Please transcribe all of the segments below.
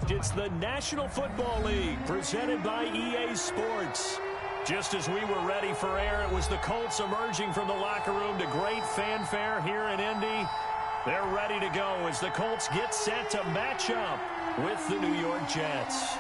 It's the National Football League presented by EA Sports. Just as we were ready for air, it was the Colts emerging from the locker room to great fanfare here in Indy. They're ready to go as the Colts get set to match up with the New York Jets.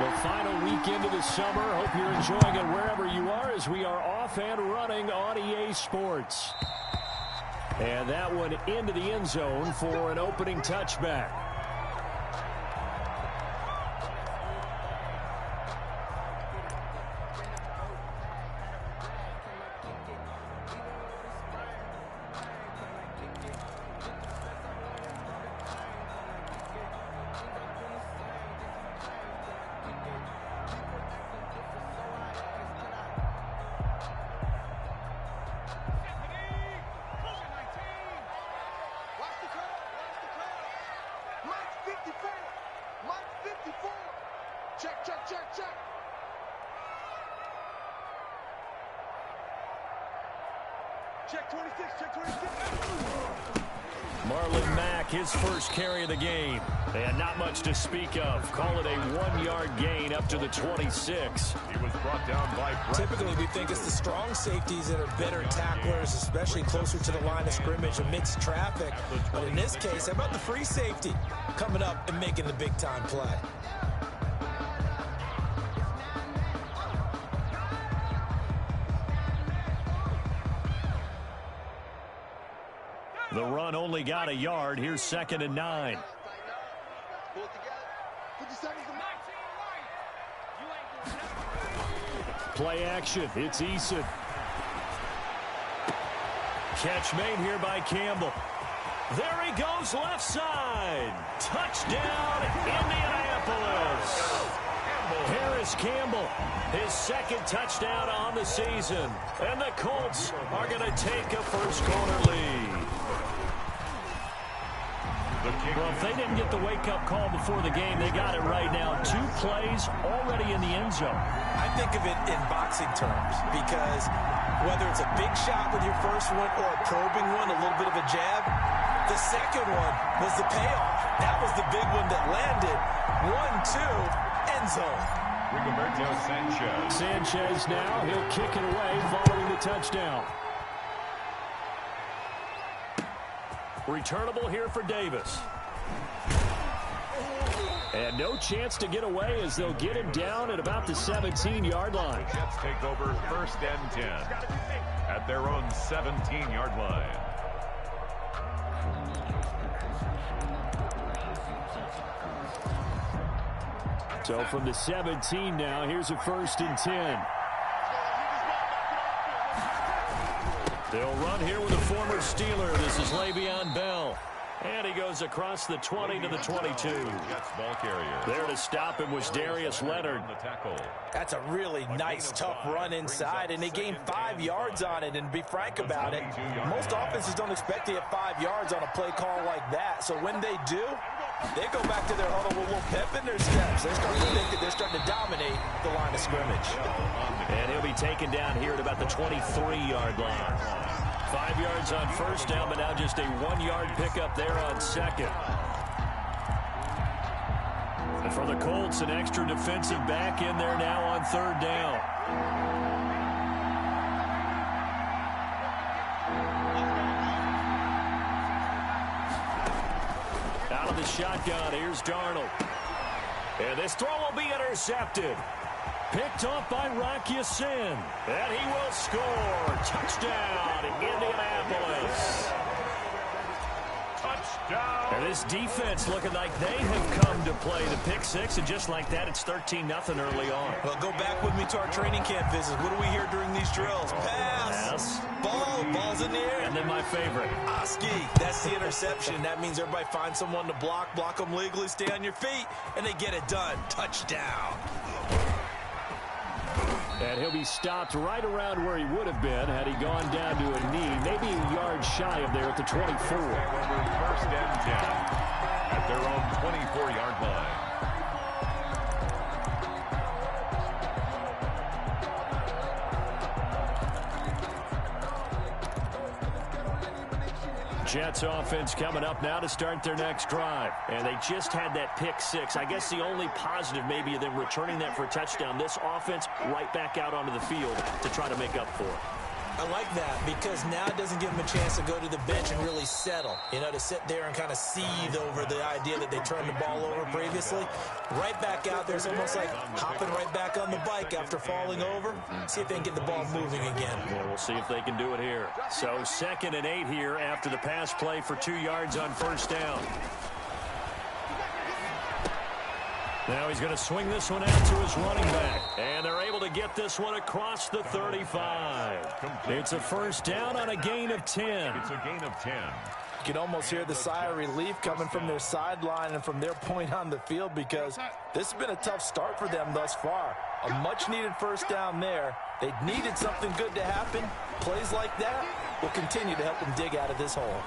The final weekend of the summer. Hope you're enjoying it wherever you are as we are off and running on EA Sports. And that one into the end zone for an opening touchback. Check 26, check 26. Marlon Mack, his first carry of the game. And not much to speak of. Call it a 1-yard gain up to the 26. He was brought down by Brett. Typically, we think it's the strong safeties that are better tacklers, especially closer to the line of scrimmage amidst traffic. But in this case, how about the free safety coming up and making the big-time play? The run only got a yard. Here's 2nd and 9. Play action. It's Eason. Catch made here by Campbell. There he goes left side. Touchdown, Indianapolis. Harris Campbell, his 2nd touchdown on the season. And the Colts are going to take a first-quarter lead. Well, if they didn't get the wake-up call before the game, they got it right now. 2 plays already in the end zone. I think of it in boxing terms because whether it's a big shot with your first one or a probing one, a little bit of a jab, the second one was the payoff. That was the big one that landed. 1-2, end zone. Rigoberto Sanchez. Sanchez now, he'll kick it away following the touchdown. Returnable here for Davis. And no chance to get away as they'll get him down at about the 17-yard line. The Jets take over 1st and 10 at their own 17-yard line. So from the 17 now, here's a 1st and 10. They'll run here with a former Steeler. This is Le'Veon Bell. And he goes across the 20 to the 22. Jets ball carrier. There to stop him was Darius Leonard. That's a really nice, tough run inside, and they gained 5 yards on it. And to be frank about it, most offenses don't expect to get 5 yards on a play call like that. So when they do, they go back to their huddle with a little pep in their steps. They're starting to think that they're starting to dominate the line of scrimmage. And he'll be taken down here at about the 23-yard line. 5 yards on first down, but now just a 1-yard pickup there on 2nd. And for the Colts, an extra defensive back in there now on 3rd down. Out of the shotgun, here's Darnold. And this throw will be intercepted. Picked off by Rock Ya-Sin. And he will score. Touchdown, Indianapolis. Touchdown. And this defense looking like they have come to play the pick six, and just like that, it's 13-0 early on. Well, go back with me to our training camp visits. What do we hear during these drills? Pass. Ball's in the air. And then my favorite. Oski, that's the interception. That means everybody finds someone to block them legally, stay on your feet, and they get it done. Touchdown. And he'll be stopped right around where he would have been had he gone down to a knee, maybe a yard shy of there at the 24. First and 10 at their own 24-yard line. Jets offense coming up now to start their next drive. And they just had that pick six. I guess the only positive maybe of them returning that for a touchdown. This offense right back out onto the field to try to make up for it. I like that because now it doesn't give them a chance to go to the bench and really settle. You know, to sit there and kind of seethe over the idea that they turned the ball over previously. Right back out there. It's almost like hopping right back on the bike after falling over. See if they can get the ball moving again. Yeah, we'll see if they can do it here. So 2nd and 8 here after the pass play for 2 yards on first down. Now he's going to swing this one out to his running back. And they're able to get this one across the 35. It's a first down on a gain of 10. It's a gain of 10. You can almost hear the sigh of relief coming from their sideline and from their point on the field because this has been a tough start for them thus far. A much-needed first down there. They needed something good to happen. Plays like that will continue to help them dig out of this hole.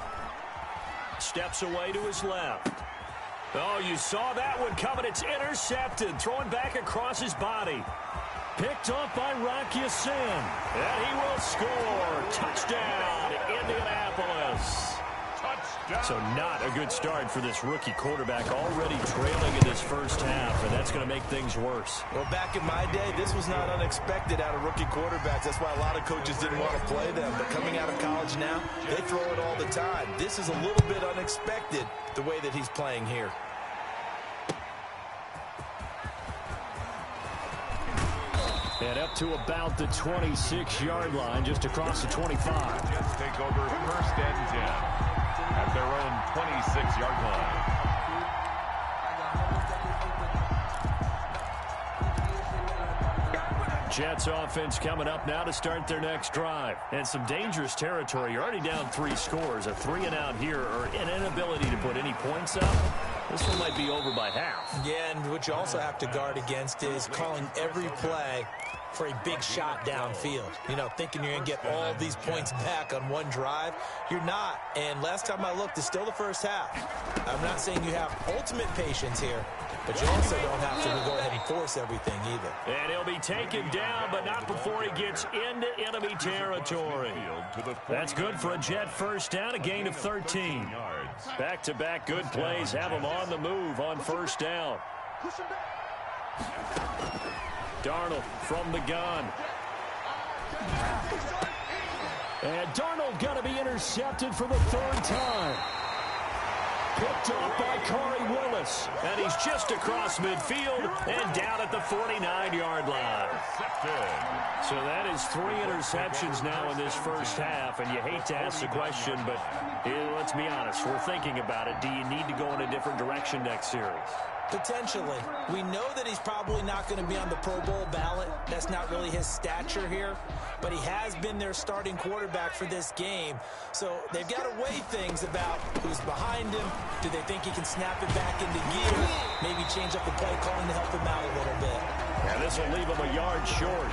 Steps away to his left. Oh, you saw that one coming. It's intercepted. Throwing back across his body. Picked off by Rocky Sin. And he will score. Touchdown, Indianapolis. Touchdown. So not a good start for this rookie quarterback. Already trailing in this first half, and that's going to make things worse. Well, back in my day, this was not unexpected out of rookie quarterbacks. That's why a lot of coaches didn't want to play them. But coming out of college now, they throw it all the time. This is a little bit unexpected, the way that he's playing here. And up to about the 26-yard line, just across the 25. Jets take over first and 10 at their own 26-yard line. Jets offense coming up now to start their next drive. And some dangerous territory. You're already down 3 scores. A 3-and-out here or an inability to put any points up. This one might be over by half. Yeah, and what you also have to guard against is calling every play for a big shot downfield. You know, thinking you're going to get all these points back on one drive. You're not. And last time I looked, it's still the first half. I'm not saying you have ultimate patience here, but you also don't have to go ahead and force everything either. And he'll be taken down, but not before he gets into enemy territory. That's good for a Jet first down, a gain of 13. Back-to-back good plays have him on the move on first down. Darnold from the gun. And Darnold going to be intercepted for the 3rd time. Picked off by Corey Willis. And he's just across midfield and down at the 49-yard line. So that is 3 interceptions now in this first half. And you hate to ask the question, but let's be honest. We're thinking about it. Do you need to go in a different direction next series? Potentially. We know that he's probably not going to be on the Pro Bowl ballot. That's not really his stature here. But he has been their starting quarterback for this game. So they've got to weigh things about who's behind him. Do they think he can snap it back into gear? Maybe change up the play calling to help him out a little bit. And this will leave him a yard short.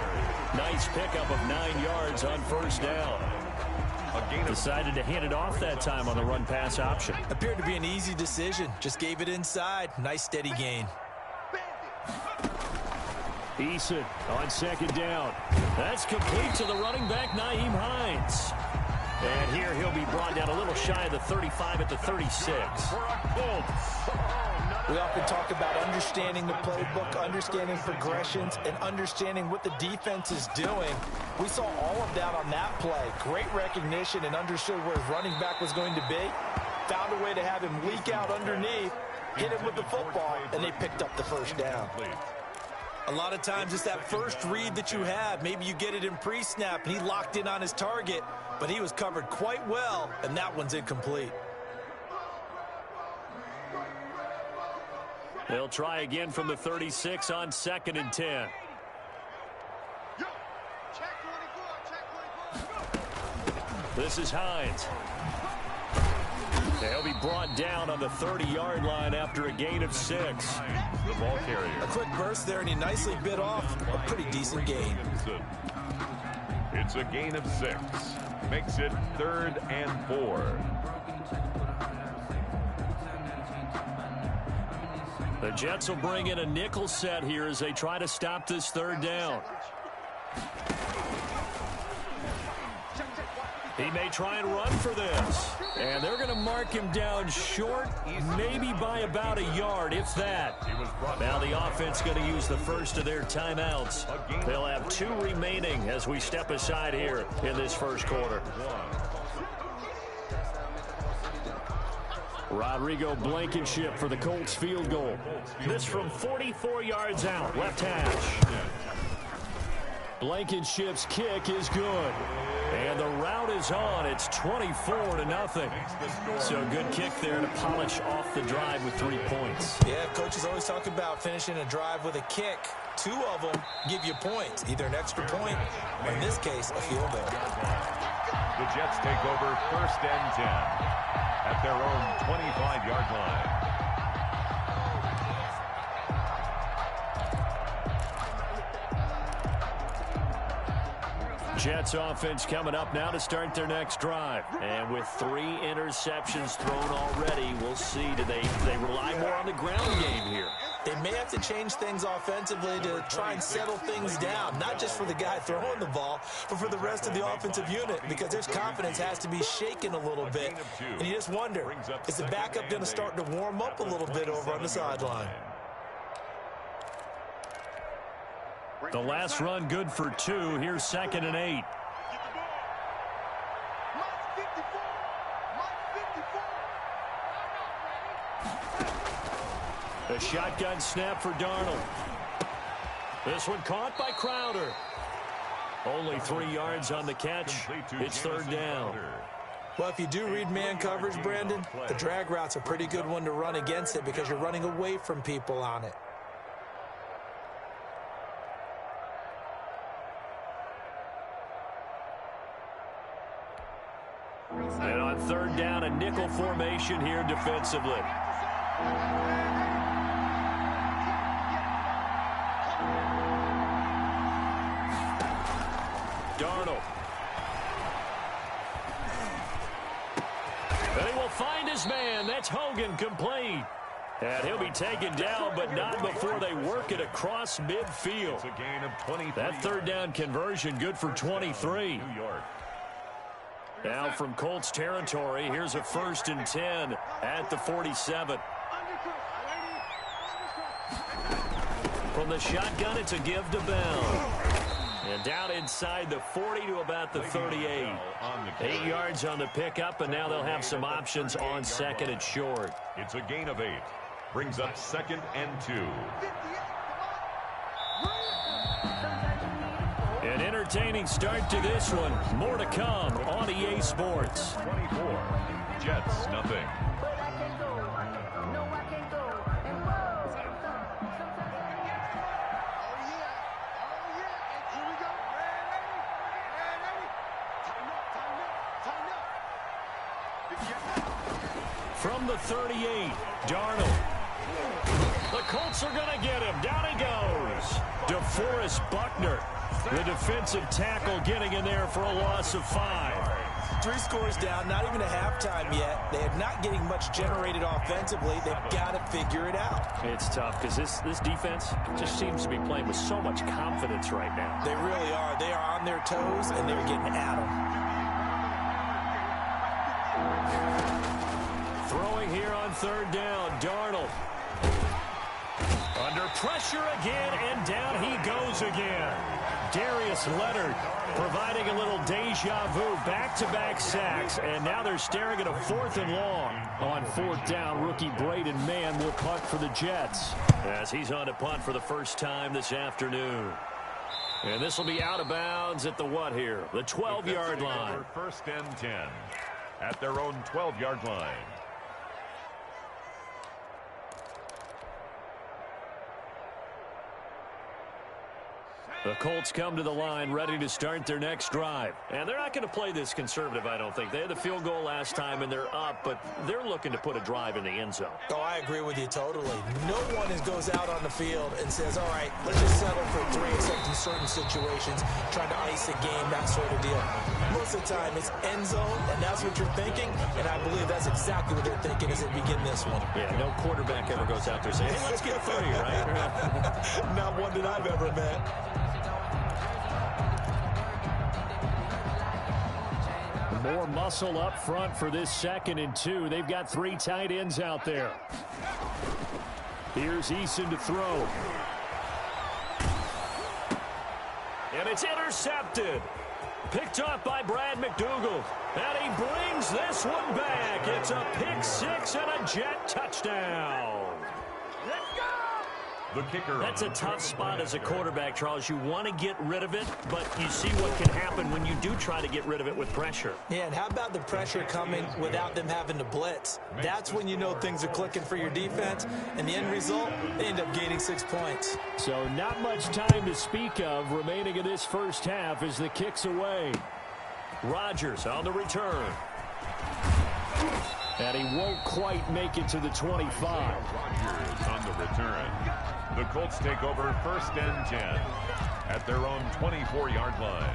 Nice pickup of 9 yards on first down. Decided to hand it off that time on the run-pass option. Appeared to be an easy decision. Just gave it inside. Nice steady gain. Eason on 2nd down. That's complete to the running back, Nyheim Hines. And here he'll be brought down a little shy of the 35 at the 36. We often talk about understanding the playbook, understanding progressions, and understanding what the defense is doing. We saw all of that on that play. Great recognition and understood where his running back was going to be. Found a way to have him leak out underneath, hit him with the football, and they picked up the first down. A lot of times it's that first read that you have. Maybe you get it in pre-snap, and he locked in on his target, but he was covered quite well, and that one's incomplete. They'll try again from the 36 on 2nd and 10. This is Hines. He'll be brought down on the 30-yard line after a gain of 6. The ball carrier. A quick burst there, and he nicely bit off a pretty decent gain. It's a gain of 6. Makes it 3rd and 4. The Jets will bring in a nickel set here as they try to stop this 3rd down. He may try and run for this. And they're going to mark him down short, maybe by about a yard, if that. Now the offense going to use the first of their timeouts. They'll have 2 remaining as we step aside here in this first quarter. Rodrigo Blankenship for the Colts field goal. This from 44 yards out, left hash. Blankenship's kick is good. And the route is on. It's 24-0. So good kick there to polish off the drive with 3 points. Yeah, coaches always talk about finishing a drive with a kick. 2 of them give you points, either an extra point or, in this case, a field goal. The Jets take over 1st and 10 at their own 25-yard line. Jets offense coming up now to start their next drive. And with 3 interceptions thrown already, we'll see. Do they rely more on the ground game here? They may have to change things offensively to try and settle things down, not just for the guy throwing the ball, but for the rest of the offensive unit, because their confidence has to be shaken a little bit. And you just wonder, is the backup going to start to warm up a little bit over on the sideline? The last run good for 2. Here's 2nd and 8. A shotgun snap for Darnold. This one caught by Crowder. Only 3 yards on the catch. It's 3rd down. Well, if you do read man coverage, Brandon, the drag route's a pretty good one to run against it because you're running away from people on it. And on 3rd down, a nickel formation here defensively. Darnold. And he will find his man. That's Hogan, complete. And he'll be taken down, but not before they work it across midfield. It's a gain of 23. That 3rd down conversion good for 23. New York. Now from Colts territory, here's a 1st and 10 at the 47. From the shotgun, it's a give to Bell. And down inside the 40 to about the 38. 8 yards on the pickup, and now they'll have some options on 2nd and short. It's a gain of 8. Brings up 2nd and 2. An entertaining start to this one. More to come on EA Sports. 24. Jets, nothing. From the 38, Darnold. The Colts are going to get him. Down he goes. DeForest Buckner, the defensive tackle, getting in there for a loss of 5. 3 scores down, not even a halftime yet. They are not getting much generated offensively. They've got to figure it out. It's tough because this defense just seems to be playing with so much confidence right now. They really are. They are on their toes, and they're getting at them. Throwing here on 3rd down, Darnold. Under pressure again, and down he goes again. Darius Leonard providing a little deja vu, back-to-back sacks, and now they're staring at a 4th and long. On 4th down, rookie Braden Mann will punt for the Jets as he's on to punt for the first time this afternoon. And this will be out of bounds at the what here? The 12-yard line. 1st and 10 at their own 12-yard line. The Colts come to the line ready to start their next drive. And they're not going to play this conservative, I don't think. They had the field goal last time, and they're up, but they're looking to put a drive in the end zone. Oh, I agree with you totally. No one goes out on the field and says, all right, let's just settle for 3 except in certain situations, trying to ice a game, that sort of deal. Most of the time, it's end zone, and that's what you're thinking, and I believe that's exactly what they're thinking as they begin this one. Yeah, no quarterback ever goes out there saying, hey, let's get 3, right? Not one that I've ever met. More muscle up front for this 2nd and 2. They've got 3 tight ends out there. Here's Eason to throw. And it's intercepted. Picked off by Brad McDougald. And he brings this one back. It's a pick 6 and a Jet touchdown. Let's go! The kicker. That's a tough spot as a quarterback, Charles. You want to get rid of it, but you see what can happen when you do try to get rid of it with pressure. Yeah, and how about the pressure coming without them having to blitz? That's when you know things are clicking for your defense, and the end result, they end up gaining 6 points. So not much time to speak of remaining in this first half as the kick's away. Rodgers on the return. And he won't quite make it to the 25. Rodgers on the return. The Colts take over 1st and 10 at their own 24-yard line.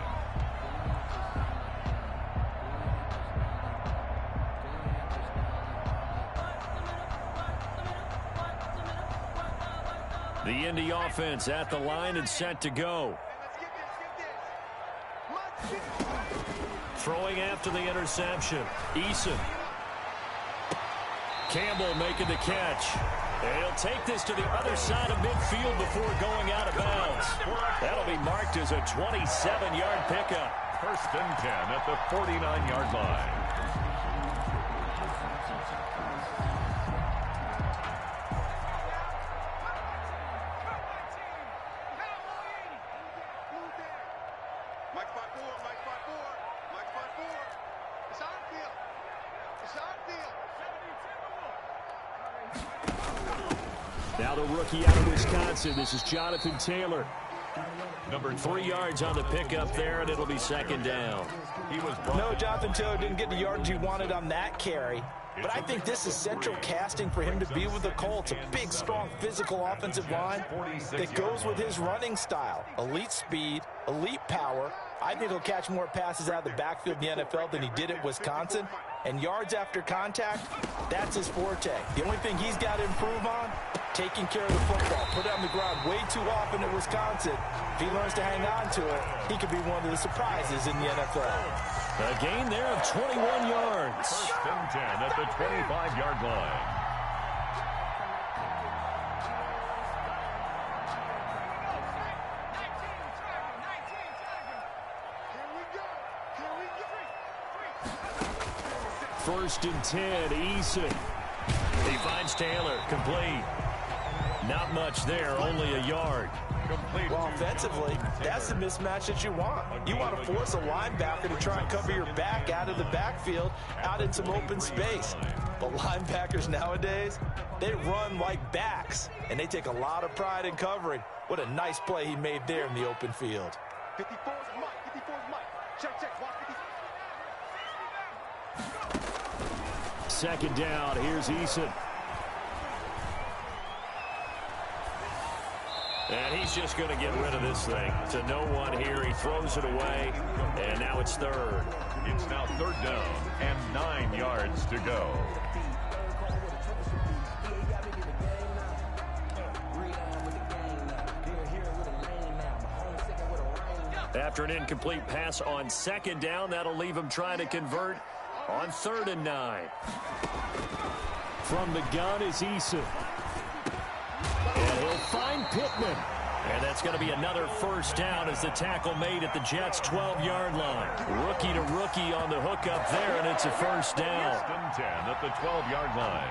The Indy offense at the line and set to go. Throwing after the interception. Eason. Campbell making the catch. And he'll take this to the other side of midfield before going out of bounds. That'll be marked as a 27-yard pickup. 1st and 10 at the 49-yard line. Now the rookie out of Wisconsin. This is Jonathan Taylor. Number 3 yards on the pickup there, and it'll be 2nd down. No, Jonathan Taylor didn't get the yards he wanted on that carry. But I think this is central casting for him to be with the Colts. A big, strong, physical offensive line that goes with his running style. Elite speed, elite power. I think he'll catch more passes out of the backfield in the NFL than he did at Wisconsin. And yards after contact, that's his forte. The only thing he's got to improve on, taking care of the football. Put it on the ground way too often at Wisconsin. If he learns to hang on to it, he could be one of the surprises in the NFL. A gain there of 21 yards. 1st and 10 at the 25-yard line. First and 10, Eason. He finds Taylor, complete. Not much there, only a yard. Well, offensively, that's the mismatch that you want. You want to force a linebacker to try and cover your back out of the backfield, out in some open space. But linebackers nowadays, they run like backs, and they take a lot of pride in covering. What a nice play he made there in the open field. 54's Mike. 54's Mike. Check. Watch 2nd down, here's Eason. And he's just going to get rid of this thing. To no one here, he throws it away, and now it's 3rd. It's now 3rd down and 9 yards to go. After an incomplete pass on 2nd down, that'll leave him trying to convert on 3rd and 9. From the gun is Eason. And he'll find Pittman. And that's going to be another 1st down as the tackle made at the Jets' 12-yard line. Rookie to rookie on the hookup there, and it's a 1st down. 1st and 10 at the 12-yard line.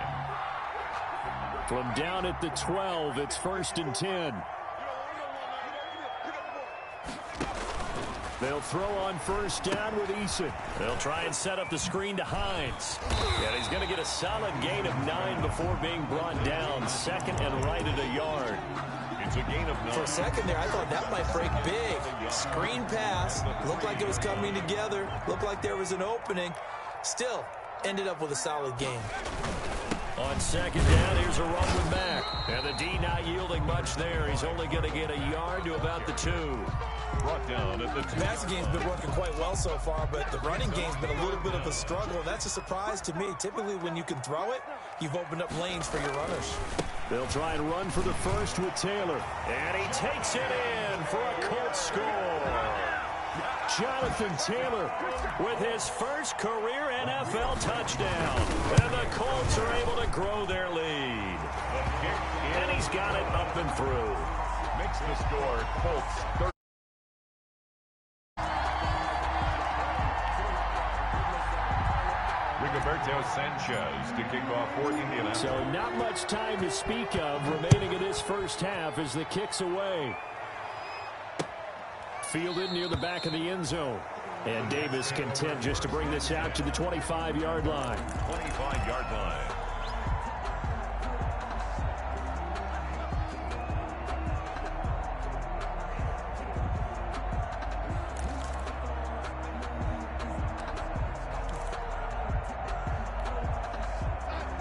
From down at the 12, it's 1st and 10. They'll throw on 1st down with Eason. They'll try and set up the screen to Hines. And he's going to get a solid gain of 9 before being brought down. 2nd and right at a yard. It's a gain of 9. For a second there, I thought that might break big. Screen pass. Looked like it was coming together. Looked like there was an opening. Still, ended up with a solid game. On second down, here's a run with Mack. And the D not yielding much there. He's only going to get a yard to about the 2. Brought down at the 2. The passing game's been working quite well so far, but the running game's been a little bit of a struggle. That's a surprise to me. Typically, when you can throw it, you've opened up lanes for your runners. They'll try and run for the first with Taylor. And he takes it in for a Colts score. Jonathan Taylor with his first career NFL touchdown. And the Colts are able to grow their lead. And he's got it up and through. Makes the score Colts 30. Rigoberto Sanchez to kick off for Indianapolis. So not much time to speak of remaining in this first half as the kick's away. Fielded near the back of the end zone. And Davis content just to bring this out to the 25-yard line. 25-yard line.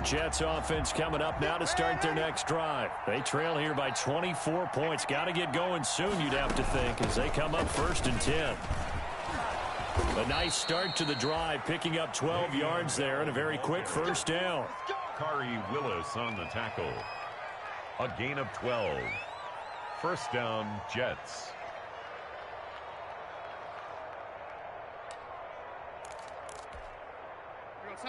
Jets offense coming up now to start their next drive. They trail here by 24 points. Got to get going soon, you'd have to think, as they come up 1st and 10. A nice start to the drive, picking up 12 yards there and a very quick first down. Kari Willis on the tackle. A gain of 12. First down, Jets.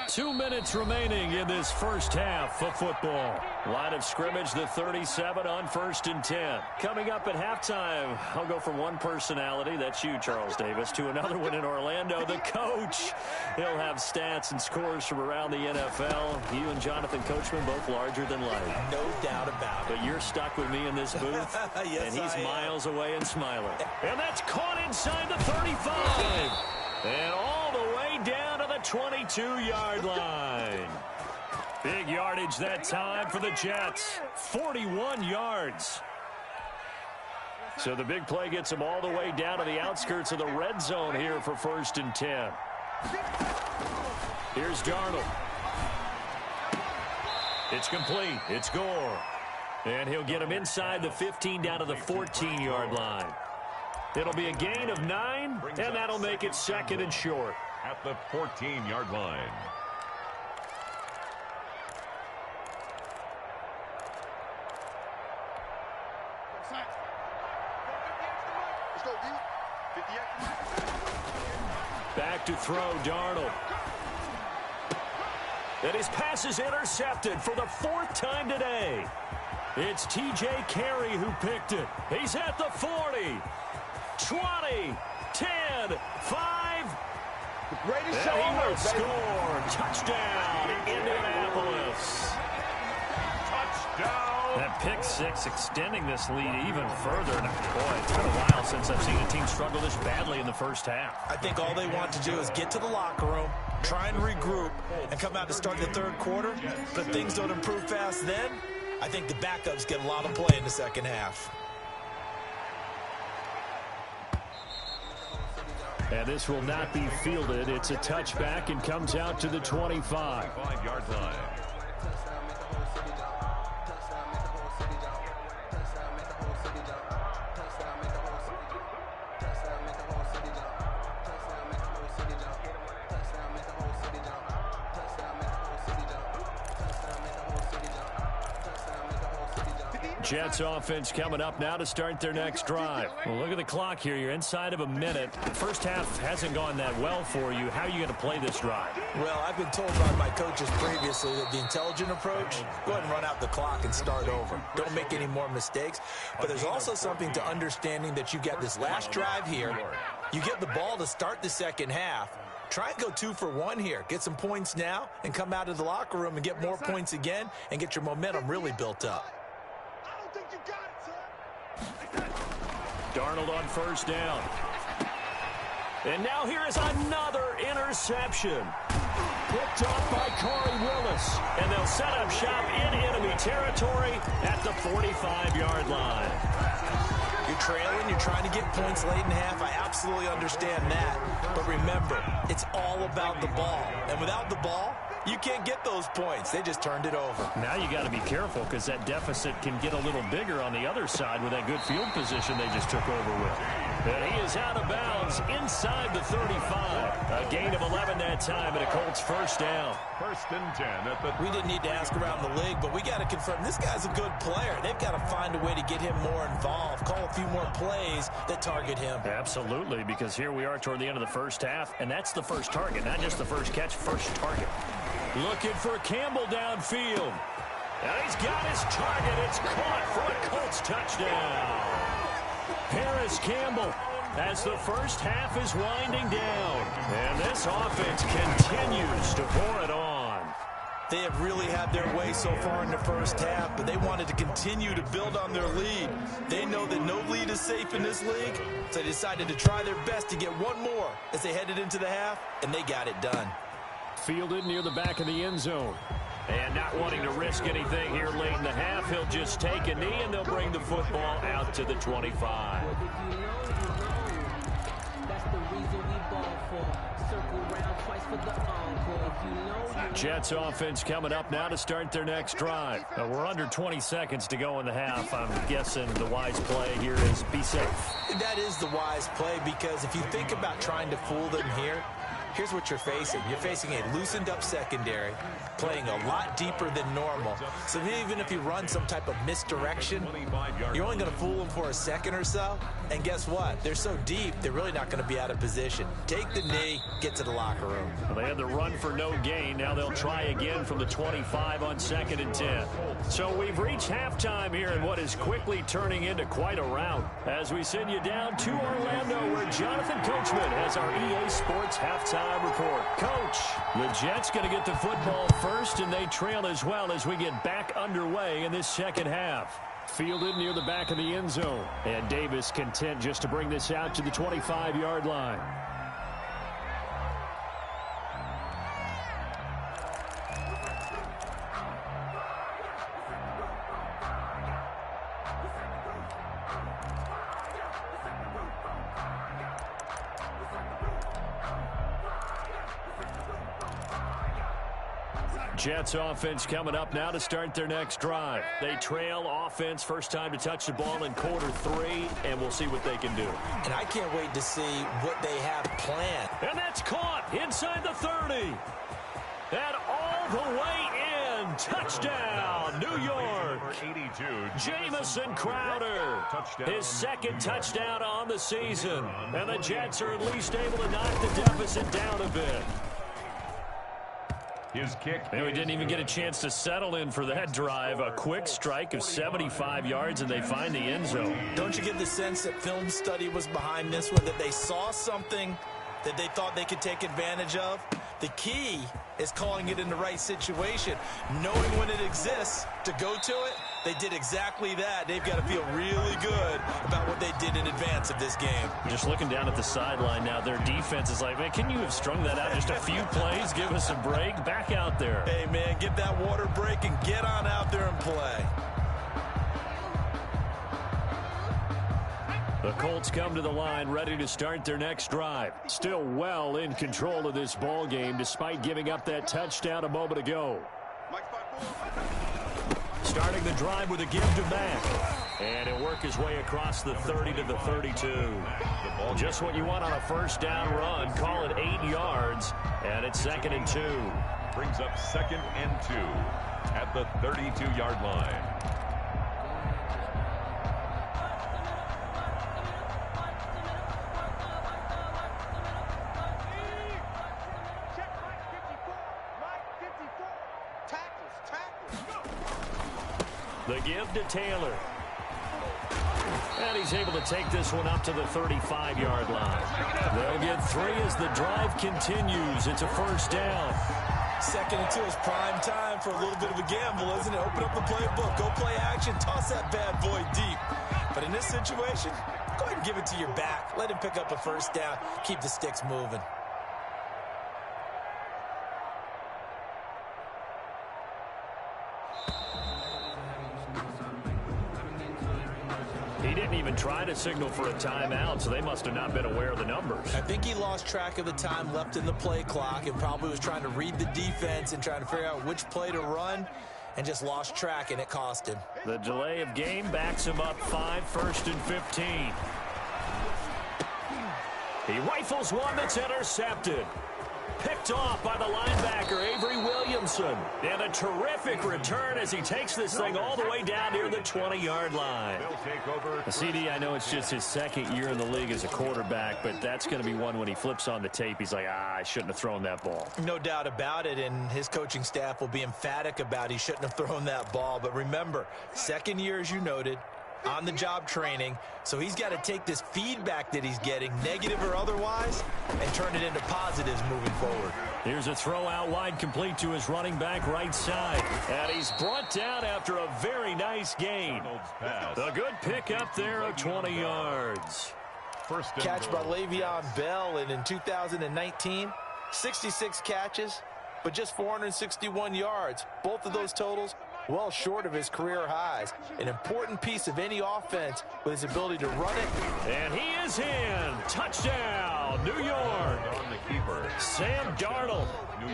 Two minutes remaining in this first half of football. Line of scrimmage, the 37 on 1st and 10. Coming up at halftime, I'll go from one personality, that's you, Charles Davis, to another one in Orlando, the coach. He'll have stats and scores from around the NFL. You and Jonathan Coachman both larger than life. No doubt about it. But you're stuck with me in this booth, Yes, and he's I am. miles away and smiling. And that's caught inside the 35. And all the way down to the 22-yard line. Big yardage that time for the Jets. 41 yards. So the big play gets them all the way down to the outskirts of the red zone here for 1st and 10. Here's Darnold. It's complete. It's Gore. And he'll get him inside the 15 down to the 14-yard line. It'll be a gain of 9, and that'll make it 2nd and short. At the 14-yard line. Back to throw, Darnold. And his pass is intercepted for the 4th time today. It's T.J. Carey who picked it. He's at the 40, 20, 10, 5. Greatest And show he on will earth, baby. score. Touchdown, Indianapolis. Touchdown. That pick six extending this lead even further. And boy, it's been a while since I've seen a team struggle this badly in the first half. I think all they want to do is get to the locker room, try and regroup, and come out to start the 3rd quarter. But if things don't improve fast then, I think the backups get a lot of play in the second half. And this will not be fielded. It's a touchback and comes out to the 25. 5-yard line. Jets offense coming up now to start their next drive. Well, look at the clock here. You're inside of a minute. First half hasn't gone that well for you. How are you going to play this drive? Well, I've been told by my coaches previously that the intelligent approach, go ahead and run out the clock and start over. Don't make any more mistakes. But there's also something to understanding that you get this last drive here. You get the ball to start the second half. Try and go 2 for 1 here. Get some points now and come out of the locker room and get more points again and get your momentum really built up. Darnold on first down. And now here is another interception. Picked off by Corey Willis. And they'll set up shop in enemy territory at the 45-yard line. You're trailing, you're trying to get points late in half. I absolutely understand that. But remember, it's all about the ball. And without the ball, you can't get those points. They just turned it over. Now you got to be careful because that deficit can get a little bigger on the other side with that good field position they just took over with. And he is out of bounds inside the 35. A gain of 11 that time, and a Colts first down. First and 10 at the... We didn't need to ask around the league, but we got to confirm this guy's a good player. They've got to find a way to get him more involved, call a few more plays that target him. Absolutely, because here we are toward the end of the first half, and that's the first target, not just the first catch, first target. Looking for Campbell downfield. And he's got his target. It's caught for a Colts touchdown. Harris Campbell as the first half is winding down. And this offense continues to pour it on. They have really had their way so far in the first half, but they wanted to continue to build on their lead. They know that no lead is safe in this league, so they decided to try their best to get one more as they headed into the half, and they got it done. Fielded near the back of the end zone. And not wanting to risk anything here late in the half, he'll just take a knee, and they'll bring the football out to the 25. Jets offense coming up now to start their next drive. We're under 20 seconds to go in the half. I'm guessing the wise play here is be safe. That is the wise play, because if you think about trying to fool them here, here's what you're facing. You're facing a loosened up secondary, playing a lot deeper than normal. So even if you run some type of misdirection, you're only going to fool them for a second or so. And guess what? They're so deep, they're really not going to be out of position. Take the knee, get to the locker room. Well, they had the run for no gain. Now they'll try again from the 25 on 2nd and 10. So we've reached halftime here in what is quickly turning into quite a rout. As we send you down to Orlando, where Jonathan Coachman has our EA Sports halftime report. Coach, the Jets going to get the football first, and they trail as well as we get back underway in this second half. Fielded near the back of the end zone, and Davis content just to bring this out to the 25-yard line. Jets offense coming up now to start their next drive. They trail offense, first time to touch the ball in quarter 3, and we'll see what they can do. And I can't wait to see what they have planned. And that's caught inside the 30. And all the way in. Touchdown, New York. 82. Jamison Crowder. His second touchdown on the season. And the Jets are at least able to knock the deficit down a bit. His kick. And we didn't even get a chance to settle in for that drive. A quick strike of 75 yards, and they find the end zone. Don't you get the sense that film study was behind this one, that they saw something that they thought they could take advantage of? The key is calling it in the right situation, knowing when it exists to go to it. They did exactly that. They've got to feel really good about what they did in advance of this game. Just looking down at the sideline now, their defense is like, man, can you have strung that out just a few plays? Give us a break. Back out there. Hey, man, get that water break and get on out there and play. The Colts come to the line ready to start their next drive. Still well in control of this ball game despite giving up that touchdown a moment ago. Starting the drive with a give to Mack. And he'll work his way across the 30 to the 32. Just what you want on a first down run. Call it 8 yards. And it's 2nd and 2. Brings up 2nd and 2 at the 32-yard line. The give to Taylor. And he's able to take this one up to the 35-yard line. They'll get 3 as the drive continues. It's a first down. 2nd and 2 is prime time for a little bit of a gamble, isn't it? Open up the playbook, go play action, toss that bad boy deep. But in this situation, go ahead and give it to your back. Let him pick up a first down. Keep the sticks moving. didn't even try to signal for a timeout, so they must have not been aware of the numbers. I think he lost track of the time left in the play clock and probably was trying to read the defense and trying to figure out which play to run and just lost track, and it cost him. The delay of game backs him up 5, 1st and 15. He rifles one that's intercepted. Picked off by the linebacker, Avery Williamson. And a terrific return as he takes this thing all the way down near the 20-yard line. CD, I know it's just his second year in the league as a quarterback, but that's going to be one when he flips on the tape. He's like, I shouldn't have thrown that ball. No doubt about it, and his coaching staff will be emphatic about he shouldn't have thrown that ball. But remember, second year, as you noted, on-the-job training, so he's got to take this feedback that he's getting, negative or otherwise, and turn it into positives moving forward. Here's a throw out wide, complete to his running back right side. And he's brought down after a very nice gain. A good pickup there of 20 yards. Catch by Le'Veon Bell, and in 2019, 66 catches, but just 461 yards. Both of those totals well short of his career highs. An important piece of any offense with his ability to run it. And he is in. Touchdown, New York. On the keeper. Sam Darnold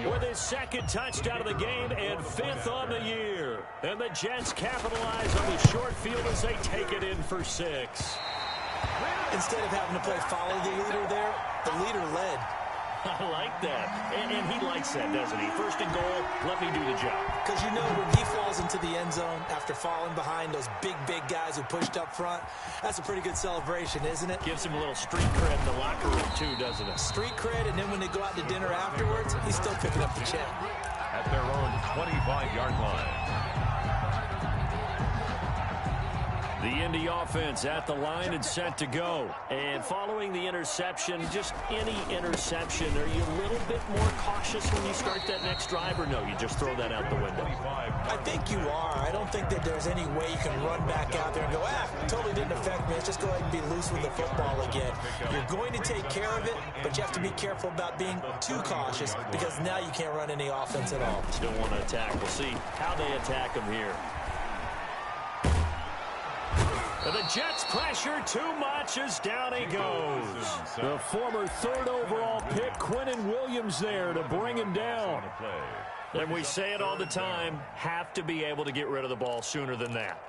with his second touchdown of the game and 5th on the year. And the Jets capitalize on the short field as they take it in for 6. Instead of having to play follow the leader there, the leader led. I like that. And he likes that, doesn't he? 1st and goal, let me do the job. Because you know when he falls into the end zone after falling behind those big guys who pushed up front, that's a pretty good celebration, isn't it? Gives him a little street cred in the locker room, too, doesn't it? Street cred, and then when they go out to dinner afterwards, he's still picking up the check. At their own 25-yard line. The Indy offense at the line and set to go. And following the interception, just any interception, are you a little bit more cautious when you start that next drive, or no, you just throw that out the window? I think you are. I don't think that there's any way you can run back out there and go, totally didn't affect me. Let's just go ahead and be loose with the football again. You're going to take care of it, but you have to be careful about being too cautious because now you can't run any offense at all. Still want to attack. We'll see how they attack him here. The Jets pressure too much as down he goes. The former 3rd overall pick, Quinnen Williams, there to bring him down. And we say it all the time, have to be able to get rid of the ball sooner than that.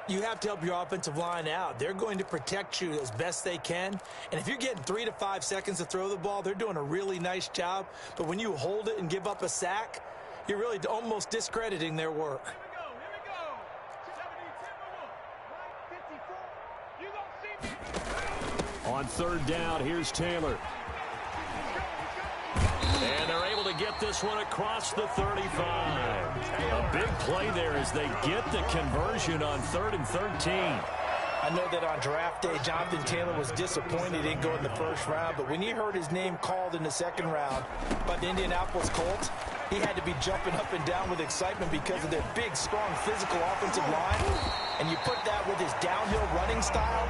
You have to help your offensive line out. They're going to protect you as best they can. And if you're getting 3 to 5 seconds to throw the ball, they're doing a really nice job. But when you hold it and give up a sack, you're really almost discrediting their work. On 3rd down, here's Taylor. And they're able to get this one across the 35. A big play there as they get the conversion on 3rd and 13. I know that on draft day, Jonathan Taylor was disappointed he didn't go in the 1st round, but when he heard his name called in the 2nd round by the Indianapolis Colts, he had to be jumping up and down with excitement because of their big, strong, physical offensive line. And you put that with his downhill running style,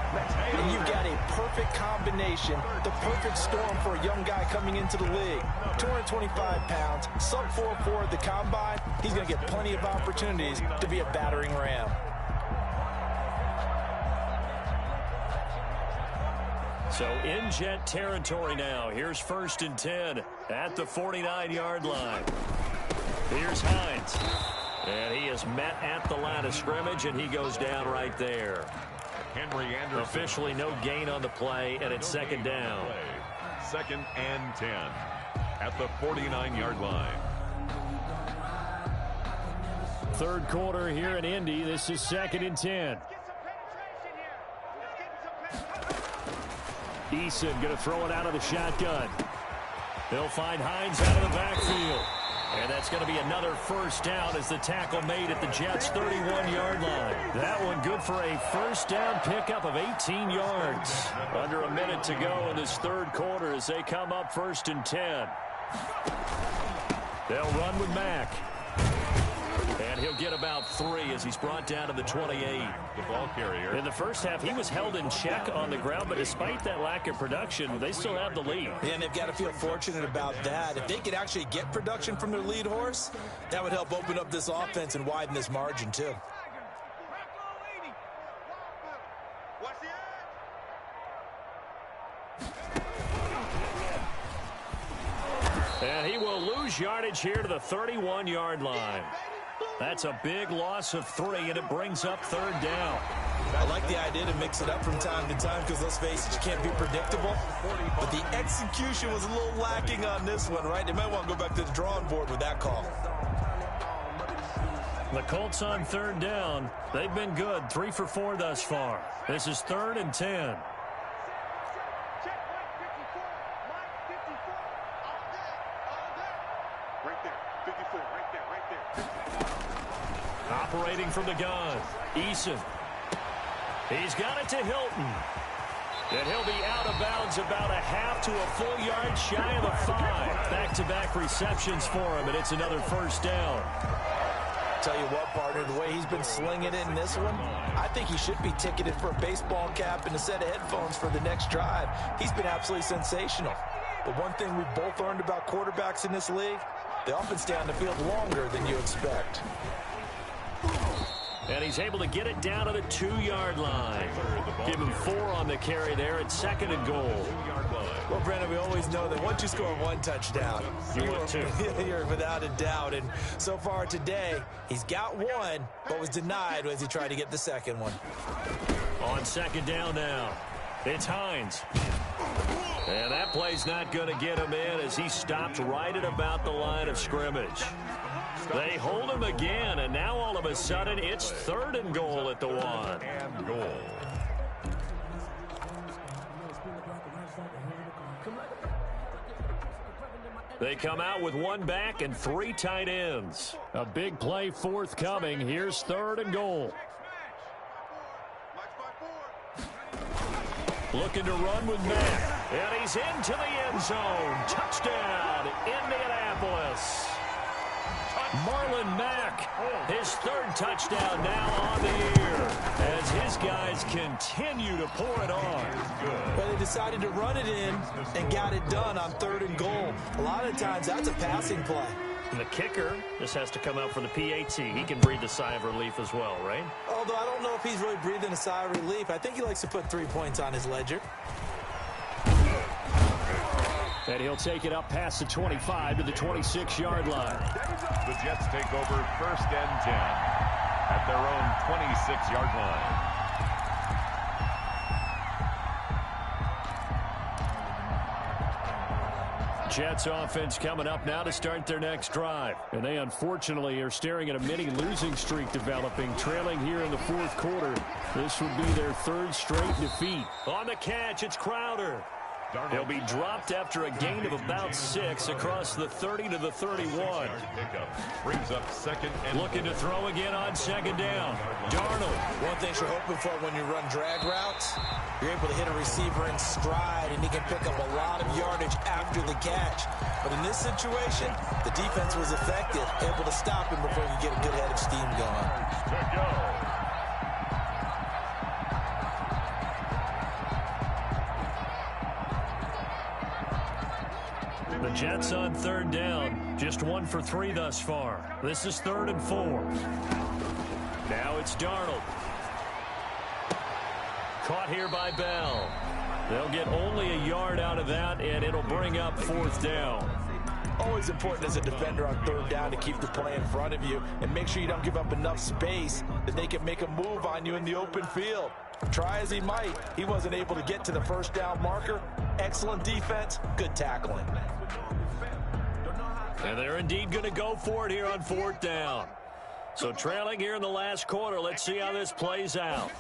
and you've got a perfect combination, the perfect storm for a young guy coming into the league. 225 pounds, sub 4.4 at the combine. He's going to get plenty of opportunities to be a battering ram. So in Jet territory now. Here's 1st and 10 at the 49-yard line. Here's Hines. And he is met at the line of scrimmage, and he goes down right there. Henry Anderson. Officially no gain on the play, and it's 2nd down. 2nd and 10 at the 49-yard line. 3rd quarter here in Indy. This is 2nd and 10. Eason going to throw it out of the shotgun. They'll find Hines out of the backfield. And that's going to be another 1st down as the tackle made at the Jets' 31-yard line. That one good for a 1st down pickup of 18 yards. Under a minute to go in this 3rd quarter as they come up 1st and 10. They'll run with Mack. And he'll get about 3 as he's brought down to the 28. The ball carrier. In the 1st half, he was held in check on the ground, but despite that lack of production, they still have the lead. Yeah, and they've got to feel fortunate about that. If they could actually get production from their lead horse, that would help open up this offense and widen this margin, too. And he will lose yardage here to the 31-yard line. That's a big loss of 3, and it brings up 3rd down. I like the idea to mix it up from time to time because, let's face it, you can't be predictable. But the execution was a little lacking on this one, right? They might want to go back to the drawing board with that call. The Colts on 3rd down. They've been good, 3 for 4 thus far. This is 3rd and 10. Operating from the gun, Eason. He's got it to Hilton. And he'll be out of bounds about a half to a full yard shy of the 5. Back-to-back receptions for him, and it's another 1st down. Tell you what, partner, the way he's been slinging it in this one, I think he should be ticketed for a baseball cap and a set of headphones for the next drive. He's been absolutely sensational. But one thing we've both learned about quarterbacks in this league, they often stay on the field longer than you expect. And he's able to get it down to the 2-yard line. Give him 4 on the carry there at 2nd and goal. Well, Brandon, we always know that once you score 1 touchdown, you're without a doubt. And so far today, he's got 1, but was denied as he tried to get the 2nd one. On 2nd down now, it's Hines. And that play's not going to get him in as he stopped right at about the line of scrimmage. They hold him again, and now all of a sudden it's 3rd and goal at the 1. And goal. They come out with 1 back and 3 tight ends. A big play forthcoming. Here's 3rd and goal. Looking to run with Mack. And he's into the end zone. Touchdown, Indianapolis. Marlon Mack, his 3rd touchdown now on the year as his guys continue to pour it on. Well, they decided to run it in and got it done on 3rd and goal. A lot of times that's a passing play. And the kicker just has to come out for the PAT. He can breathe a sigh of relief as well, right? Although I don't know if he's really breathing a sigh of relief. I think he likes to put 3 points on his ledger. And he'll take it up past the 25 to the 26-yard line. The Jets take over 1st and 10 at their own 26-yard line. Jets offense coming up now to start their next drive. And they unfortunately are staring at a mini losing streak developing, trailing here in the 4th quarter. This would be their 3rd straight defeat. On the catch, it's Crowder. He'll be dropped after a gain of about 6 across the 30 to the 31. Brings up 2nd and looking to throw again on 2nd down. Darnold. One thing you're hoping for when you run drag routes, you're able to hit a receiver in stride, and he can pick up a lot of yardage after the catch. But in this situation, the defense was effective, able to stop him before he could get a good head of steam going. The Jets on 3rd down, just 1 for 3 thus far. This is 3rd and 4. Now it's Darnold. Caught here by Bell. They'll get only a yard out of that, and it'll bring up 4th down. Always important as a defender on 3rd down to keep the play in front of you and make sure you don't give up enough space that they can make a move on you in the open field. Try as he might, he wasn't able to get to the 1st down marker. Excellent defense, good tackling. And they're indeed going to go for it here on 4th down. So trailing here in the last quarter, let's see how this plays out.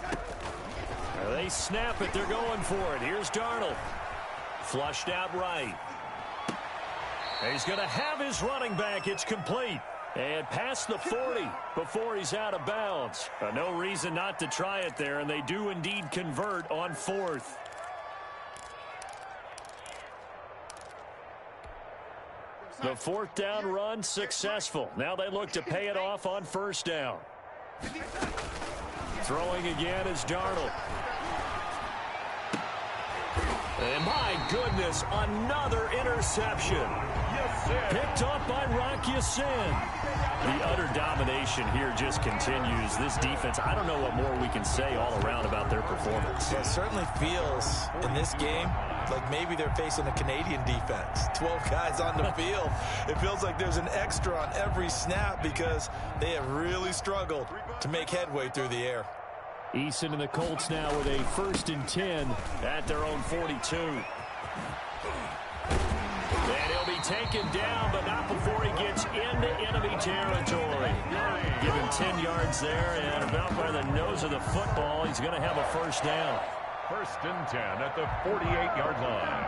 They snap it, they're going for it. Here's Darnold. Flushed out right. He's going to have his running back. It's complete. And past the 40 before he's out of bounds. No reason not to try it there, and they do indeed convert on 4th. The 4th down run successful. Now they look to pay it off on 1st down. Throwing again is Darnold. And my goodness, another interception. Picked up by Rock Ya-Sin. The utter domination here just continues. This defense, I don't know what more we can say all around about their performance. It certainly feels in this game like maybe they're facing a Canadian defense. 12 guys on the field. It feels like there's an extra on every snap because they have really struggled to make headway through the air. Eason and the Colts now with a 1st and 10 at their own 42. And he'll be taken down, but not before he gets into enemy territory. Give him 10 yards there, and about by the nose of the football, he's going to have a 1st down. 1st and 10 at the 48-yard line.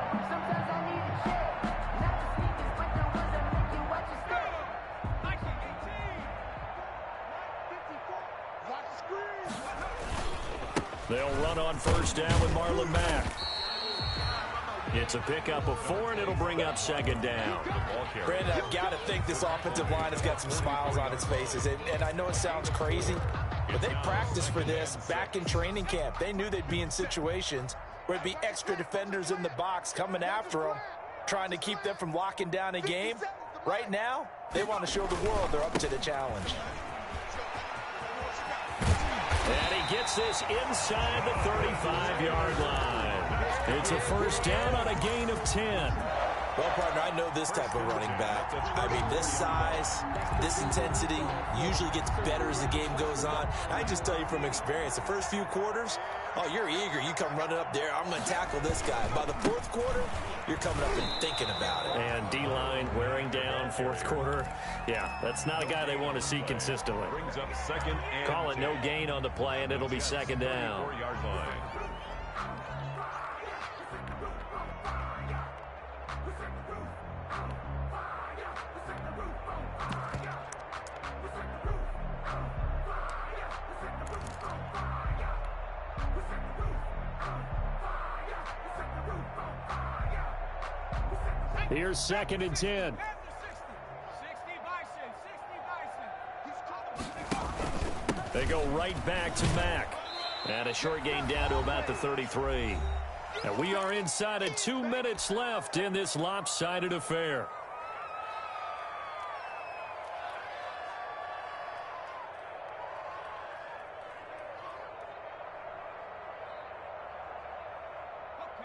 They'll run on 1st down with Marlon Mack. It's a pickup of 4, and it'll bring up 2nd down. Brandon, I've got to think this offensive line has got some smiles on its faces. And I know it sounds crazy, but they practiced for this back in training camp. They knew they'd be in situations where there'd be extra defenders in the box coming after them, trying to keep them from locking down a game. Right now, they want to show the world they're up to the challenge. And he gets this inside the 35-yard line. It's a 1st down on a gain of 10. Well, partner, I know this type of running back. I mean, this size, this intensity usually gets better as the game goes on. I just tell you from experience, the first few quarters, oh, you're eager. You come running up there, I'm going to tackle this guy. By the 4th quarter, you're coming up and thinking about it. And D-line wearing down 4th quarter. Yeah, that's not a guy they want to see consistently. Brings up 2nd and Call it no gain on the play, and it'll be 2nd down. 4-yard line. Here's 2nd and 10. They go right back to Mack. And a short gain down to about the 33. And we are inside of 2 minutes left in this lopsided affair.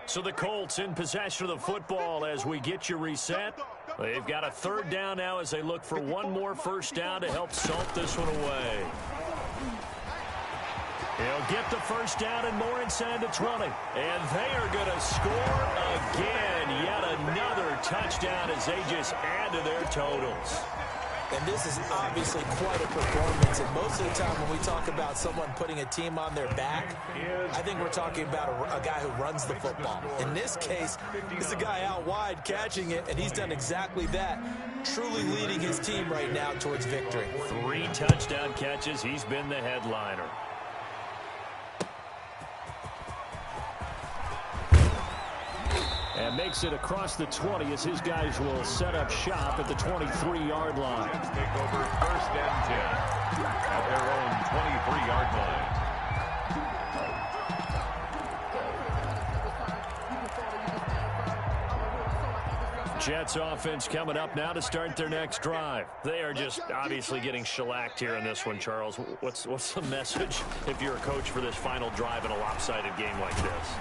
So the Colts in possession of the football as we get you reset. They've got a 3rd down now as they look for one more 1st down to help salt this one away. He'll get the 1st down and more inside the 20. And they are going to score again. Yet another touchdown as they just add to their totals. And this is obviously quite a performance. And most of the time when we talk about someone putting a team on their back, I think we're talking about a guy who runs the football. In this case, it's a guy out wide catching it, and he's done exactly that, truly leading his team right now towards victory. 3 touchdown catches. He's been the headliner. And makes it across the 20 as his guys will set up shop at the 23-yard line. Jets take over 1st and 10 at their own 23-yard line. Jets offense coming up now to start their next drive. They are just obviously getting shellacked here in this one, Charles. What's the message if you're a coach for this final drive in a lopsided game like this?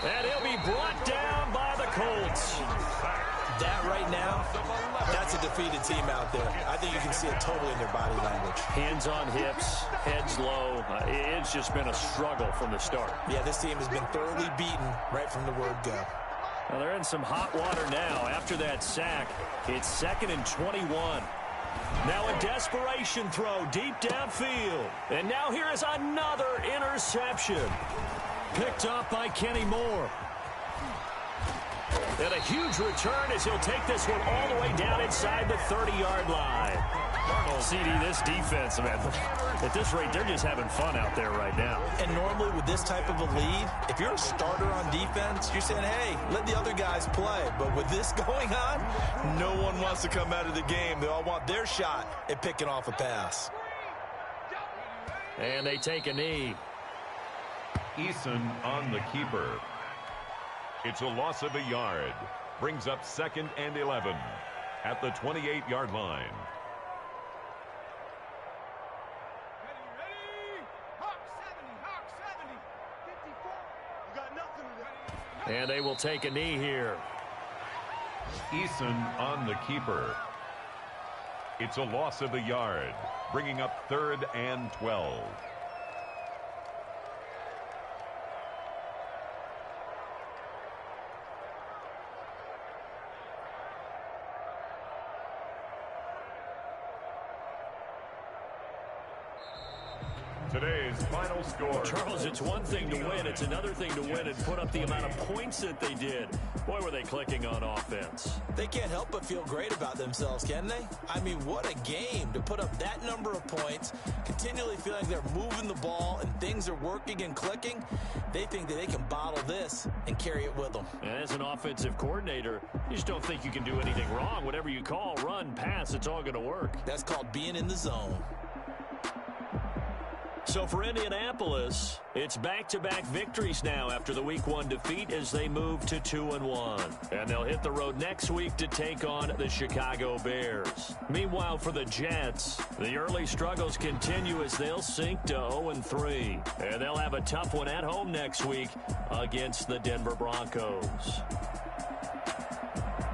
And he'll be brought down by the Colts. That right now, that's a defeated team out there. I think you can see it totally in their body language. Hands on hips, heads low. It's just been a struggle from the start. Yeah, this team has been thoroughly beaten right from the word go. Well, they're in some hot water now. After that sack, it's 2nd and 21. Now a desperation throw deep downfield. And now here is another interception. Picked up by Kenny Moore. And a huge return as he'll take this one all the way down inside the 30-yard line. CD, this defense, man, at this rate, they're just having fun out there right now. And normally with this type of a lead, if you're a starter on defense, you're saying, hey, let the other guys play. But with this going on, no one wants to come out of the game. They all want their shot at picking off a pass. And they take a knee. Eason on the keeper. It's a loss of a yard. Brings up 2nd and 11 at the 28-yard line. And they will take a knee here. Eason on the keeper. It's a loss of a yard, bringing up 3rd and 12. Today's final score. Charles, it's one thing to win. It's another thing to win and put up the amount of points that they did. Boy, were they clicking on offense. They can't help but feel great about themselves, can they? I mean, what a game to put up that number of points, continually feeling they're moving the ball and things are working and clicking. They think that they can bottle this and carry it with them. And as an offensive coordinator, you just don't think you can do anything wrong. Whatever you call, run, pass, it's all going to work. That's called being in the zone. So for Indianapolis, it's back-to-back victories now after the Week 1 defeat as they move to 2-1. And they'll hit the road next week to take on the Chicago Bears. Meanwhile, for the Jets, the early struggles continue as they'll sink to 0-3. And they'll have a tough one at home next week against the Denver Broncos.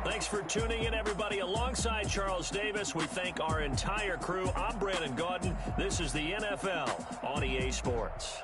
Thanks for tuning in, everybody. Alongside Charles Davis, we thank our entire crew. I'm Brandon Gaudin. This is the NFL on EA Sports.